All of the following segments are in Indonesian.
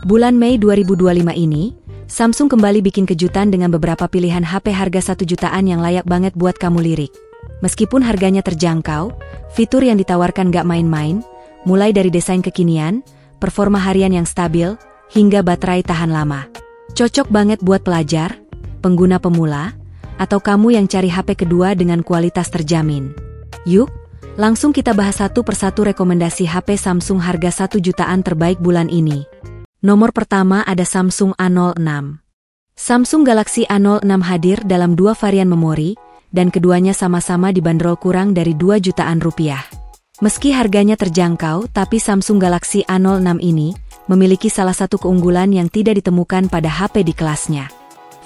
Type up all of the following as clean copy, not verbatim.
Bulan Mei 2025 ini, Samsung kembali bikin kejutan dengan beberapa pilihan HP harga 1 jutaan yang layak banget buat kamu lirik. Meskipun harganya terjangkau, fitur yang ditawarkan gak main-main, mulai dari desain kekinian, performa harian yang stabil, hingga baterai tahan lama. Cocok banget buat pelajar, pengguna pemula, atau kamu yang cari HP kedua dengan kualitas terjamin. Yuk, langsung kita bahas satu persatu rekomendasi HP Samsung harga 1 jutaan terbaik bulan ini. Nomor pertama ada Samsung A06. Samsung Galaxy A06 hadir dalam dua varian memori, dan keduanya sama-sama dibanderol kurang dari 2 jutaan rupiah. Meski harganya terjangkau, tapi Samsung Galaxy A06 ini memiliki salah satu keunggulan yang tidak ditemukan pada HP di kelasnya.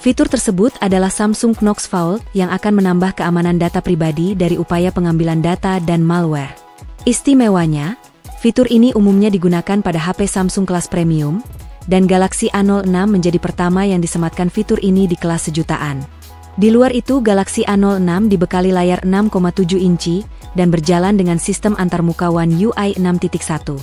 Fitur tersebut adalah Samsung Knox Vault yang akan menambah keamanan data pribadi dari upaya pengambilan data dan malware. Istimewanya, fitur ini umumnya digunakan pada HP Samsung kelas premium, dan Galaxy A06 menjadi pertama yang disematkan fitur ini di kelas sejutaan. Di luar itu, Galaxy A06 dibekali layar 6,7 inci dan berjalan dengan sistem antarmuka One UI 6.1.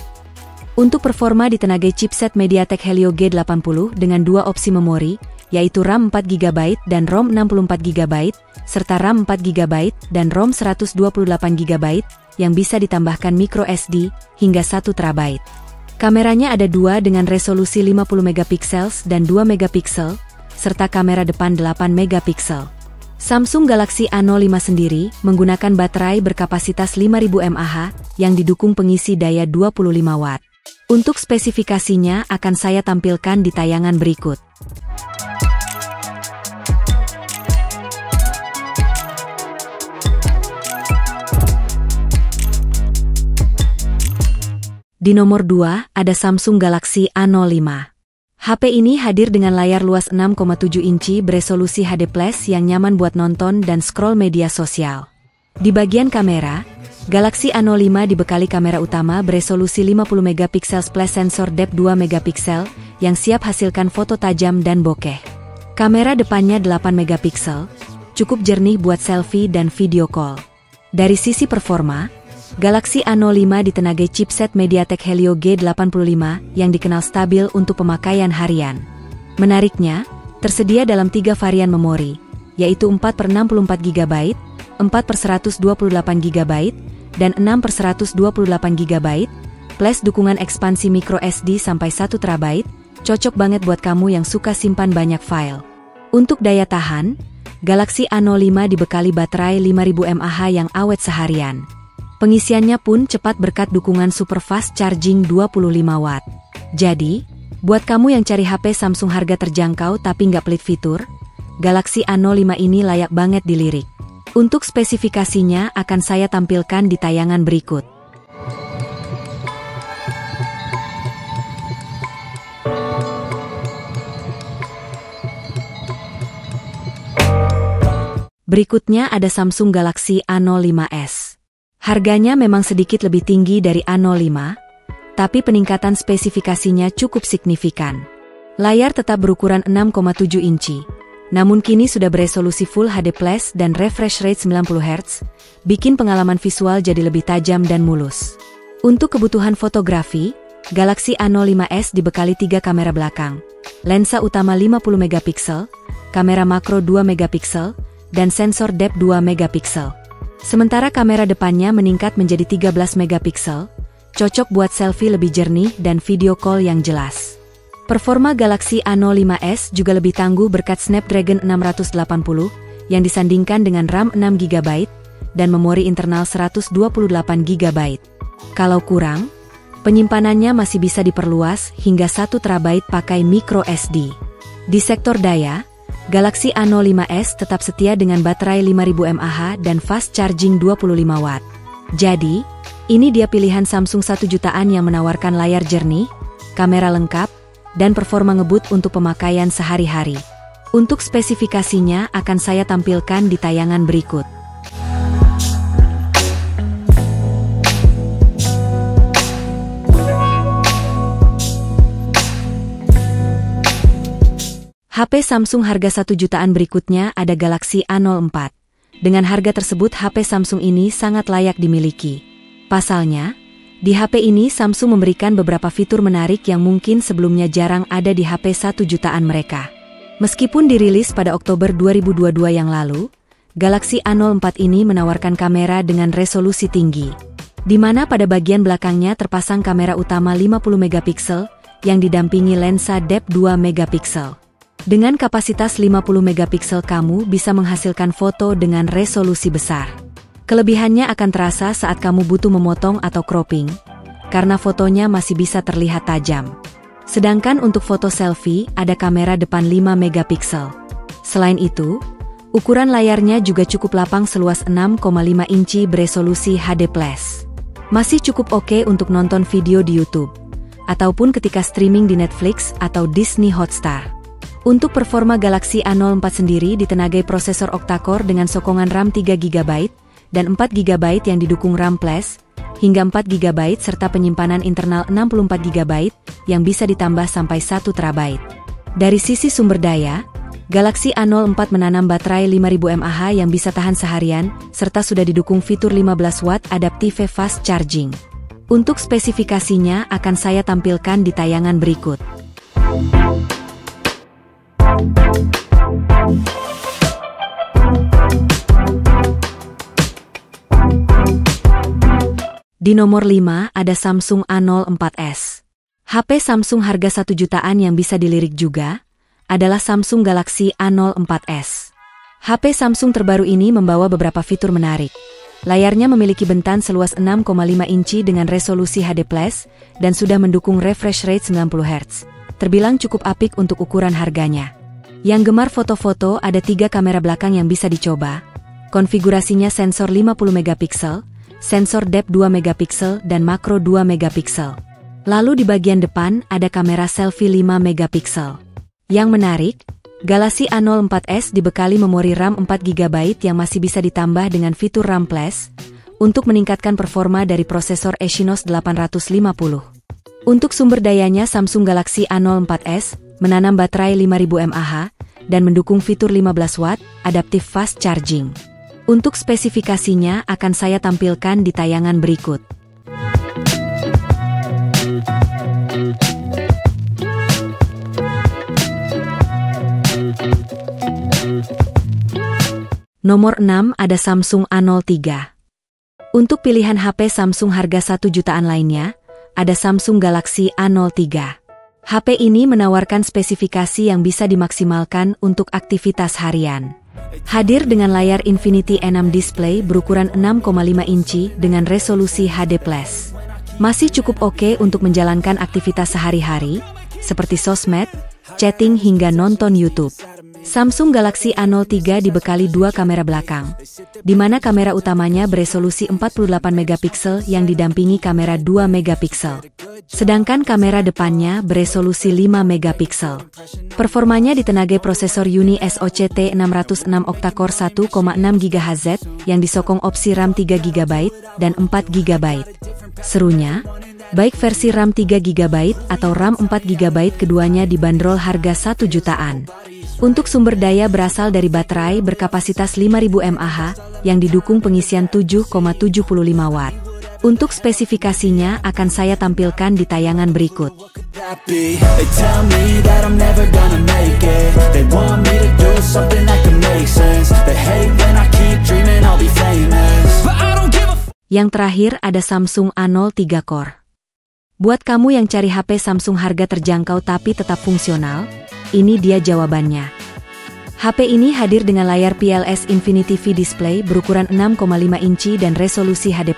Untuk performa ditenagai chipset MediaTek Helio G80 dengan dua opsi memori, yaitu RAM 4GB dan ROM 64GB, serta RAM 4GB dan ROM 128GB, yang bisa ditambahkan microSD hingga 1TB. Kameranya ada dua dengan resolusi 50MP dan 2MP, serta kamera depan 8MP. Samsung Galaxy A05 sendiri menggunakan baterai berkapasitas 5000 mAh yang didukung pengisi daya 25 Watt. Untuk spesifikasinya akan saya tampilkan di tayangan berikut. Di nomor 2, ada Samsung Galaxy A05. HP ini hadir dengan layar luas 6,7 inci beresolusi HD+ yang nyaman buat nonton dan scroll media sosial. Di bagian kamera, Galaxy A05 dibekali kamera utama beresolusi 50MP plus sensor depth 2MP yang siap hasilkan foto tajam dan bokeh. Kamera depannya 8MP, cukup jernih buat selfie dan video call. Dari sisi performa, Galaxy A05 ditenagai chipset MediaTek Helio G85 yang dikenal stabil untuk pemakaian harian. Menariknya, tersedia dalam 3 varian memori, yaitu 4/64GB, 4/128GB, dan 6/128GB, plus dukungan ekspansi microSD sampai 1TB, cocok banget buat kamu yang suka simpan banyak file. Untuk daya tahan, Galaxy A05 dibekali baterai 5000 mAh yang awet seharian. Pengisiannya pun cepat berkat dukungan super fast charging 25 Watt. Jadi, buat kamu yang cari HP Samsung harga terjangkau tapi nggak pelit fitur, Galaxy A05 ini layak banget dilirik. Untuk spesifikasinya akan saya tampilkan di tayangan berikut. Berikutnya ada Samsung Galaxy A05s. Harganya memang sedikit lebih tinggi dari A05, tapi peningkatan spesifikasinya cukup signifikan. Layar tetap berukuran 6,7 inci, namun kini sudah beresolusi Full HD+ dan refresh rate 90Hz, bikin pengalaman visual jadi lebih tajam dan mulus. Untuk kebutuhan fotografi, Galaxy A05s dibekali 3 kamera belakang, lensa utama 50MP, kamera makro 2MP, dan sensor depth 2MP. Sementara kamera depannya meningkat menjadi 13MP, cocok buat selfie lebih jernih dan video call yang jelas. Performa Galaxy A05s juga lebih tangguh berkat Snapdragon 680 yang disandingkan dengan RAM 6GB dan memori internal 128GB. Kalau kurang, penyimpanannya masih bisa diperluas hingga 1TB pakai microSD. Di sektor daya, Galaxy A05s tetap setia dengan baterai 5000 mAh dan fast charging 25 Watt. Jadi, ini dia pilihan Samsung 1 jutaan yang menawarkan layar jernih, kamera lengkap, dan performa ngebut untuk pemakaian sehari-hari. Untuk spesifikasinya akan saya tampilkan di tayangan berikut. HP Samsung harga 1 jutaan berikutnya ada Galaxy A04. Dengan harga tersebut HP Samsung ini sangat layak dimiliki. Pasalnya, Di HP ini Samsung memberikan beberapa fitur menarik yang mungkin sebelumnya jarang ada di HP 1 jutaan mereka. Meskipun dirilis pada Oktober 2022 yang lalu, Galaxy A04 ini menawarkan kamera dengan resolusi tinggi, di mana pada bagian belakangnya terpasang kamera utama 50 megapiksel yang didampingi lensa depth 2 megapiksel. Dengan kapasitas 50 megapiksel kamu bisa menghasilkan foto dengan resolusi besar. Kelebihannya akan terasa saat kamu butuh memotong atau cropping, karena fotonya masih bisa terlihat tajam. Sedangkan untuk foto selfie ada kamera depan 5 megapiksel. Selain itu, ukuran layarnya juga cukup lapang seluas 6,5 inci beresolusi HD+. Masih cukup oke untuk nonton video di YouTube, ataupun ketika streaming di Netflix atau Disney Hotstar. Untuk performa Galaxy A04 sendiri ditenagai prosesor octa-core dengan sokongan RAM 3GB dan 4GB yang didukung RAM Flash, hingga 4GB serta penyimpanan internal 64GB yang bisa ditambah sampai 1TB. Dari sisi sumber daya, Galaxy A04 menanam baterai 5000 mAh yang bisa tahan seharian, serta sudah didukung fitur 15 watt Adaptive Fast Charging. Untuk spesifikasinya akan saya tampilkan di tayangan berikut. Di nomor 5 ada Samsung A04s. HP Samsung harga 1 jutaan yang bisa dilirik juga adalah Samsung Galaxy A04s. HP Samsung terbaru ini membawa beberapa fitur menarik. Layarnya memiliki bentan seluas 6,5 inci dengan resolusi HD+, dan sudah mendukung refresh rate 90 Hz. Terbilang cukup apik untuk ukuran harganya. Yang gemar foto-foto ada 3 kamera belakang yang bisa dicoba. Konfigurasinya sensor 50 megapiksel, sensor depth 2 megapiksel dan makro 2 megapiksel. Lalu di bagian depan ada kamera selfie 5 megapiksel. Yang menarik, Galaxy A04s dibekali memori RAM 4GB yang masih bisa ditambah dengan fitur RAM Flash untuk meningkatkan performa dari prosesor Exynos 850. Untuk sumber dayanya Samsung Galaxy A04s menanam baterai 5000 mAh dan mendukung fitur 15 watt Adaptive Fast Charging. Untuk spesifikasinya akan saya tampilkan di tayangan berikut. Nomor 6 ada Samsung A03. Untuk pilihan HP Samsung harga 1 jutaan lainnya, ada Samsung Galaxy A03. HP ini menawarkan spesifikasi yang bisa dimaksimalkan untuk aktivitas harian. Hadir dengan layar Infinity E6 display berukuran 6,5 inci dengan resolusi HD+. Masih cukup oke untuk menjalankan aktivitas sehari-hari, seperti sosmed, chatting hingga nonton YouTube. Samsung Galaxy A03 dibekali 2 kamera belakang, di mana kamera utamanya beresolusi 48 megapiksel yang didampingi kamera 2 megapiksel. Sedangkan kamera depannya beresolusi 5 megapiksel. Performanya ditenagai prosesor Uni SoC T606 octa-core 1,6 GHz yang disokong opsi RAM 3GB dan 4GB. Serunya, baik versi RAM 3GB atau RAM 4GB keduanya dibanderol harga 1 jutaan. Untuk sumber daya berasal dari baterai berkapasitas 5000 mAh yang didukung pengisian 7,75 watt. Untuk spesifikasinya akan saya tampilkan di tayangan berikut. Yang terakhir ada Samsung A03 Core. Buat kamu yang cari HP Samsung harga terjangkau tapi tetap fungsional, ini dia jawabannya. HP ini hadir dengan layar PLS Infinity V Display berukuran 6,5 inci dan resolusi HD+.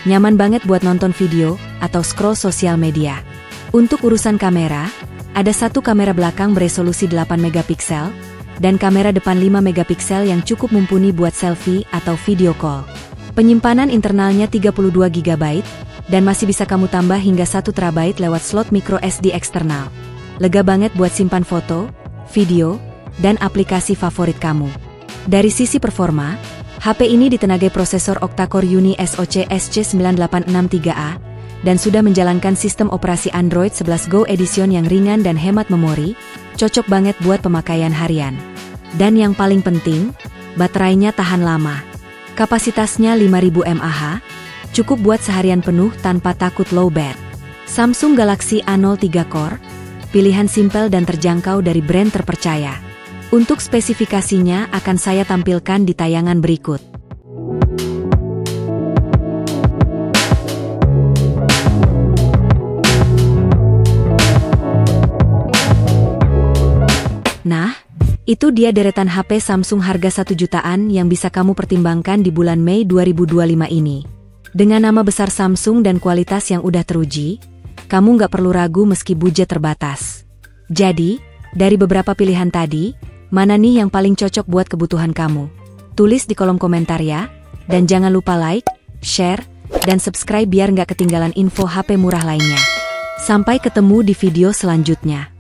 Nyaman banget buat nonton video atau scroll sosial media. Untuk urusan kamera, ada 1 kamera belakang beresolusi 8 megapiksel dan kamera depan 5 megapiksel yang cukup mumpuni buat selfie atau video call. Penyimpanan internalnya 32GB dan masih bisa kamu tambah hingga 1TB lewat slot micro SD eksternal. Lega banget buat simpan foto, video, dan aplikasi favorit kamu. Dari sisi performa, HP ini ditenagai prosesor octa-core Uni SoC SC9863A dan sudah menjalankan sistem operasi Android 11 Go Edition yang ringan dan hemat memori, cocok banget buat pemakaian harian. Dan yang paling penting, baterainya tahan lama. Kapasitasnya 5000 mAh, Cukup buat seharian penuh tanpa takut lowbat. Samsung Galaxy A03 Core, pilihan simpel dan terjangkau dari brand terpercaya. Untuk spesifikasinya akan saya tampilkan di tayangan berikut. Nah, itu dia deretan HP Samsung harga 1 jutaan yang bisa kamu pertimbangkan di bulan Mei 2025 ini. Dengan nama besar Samsung dan kualitas yang udah teruji, kamu nggak perlu ragu meski budget terbatas. Jadi, dari beberapa pilihan tadi, mana nih yang paling cocok buat kebutuhan kamu? Tulis di kolom komentar ya, dan jangan lupa like, share, dan subscribe biar nggak ketinggalan info HP murah lainnya. Sampai ketemu di video selanjutnya.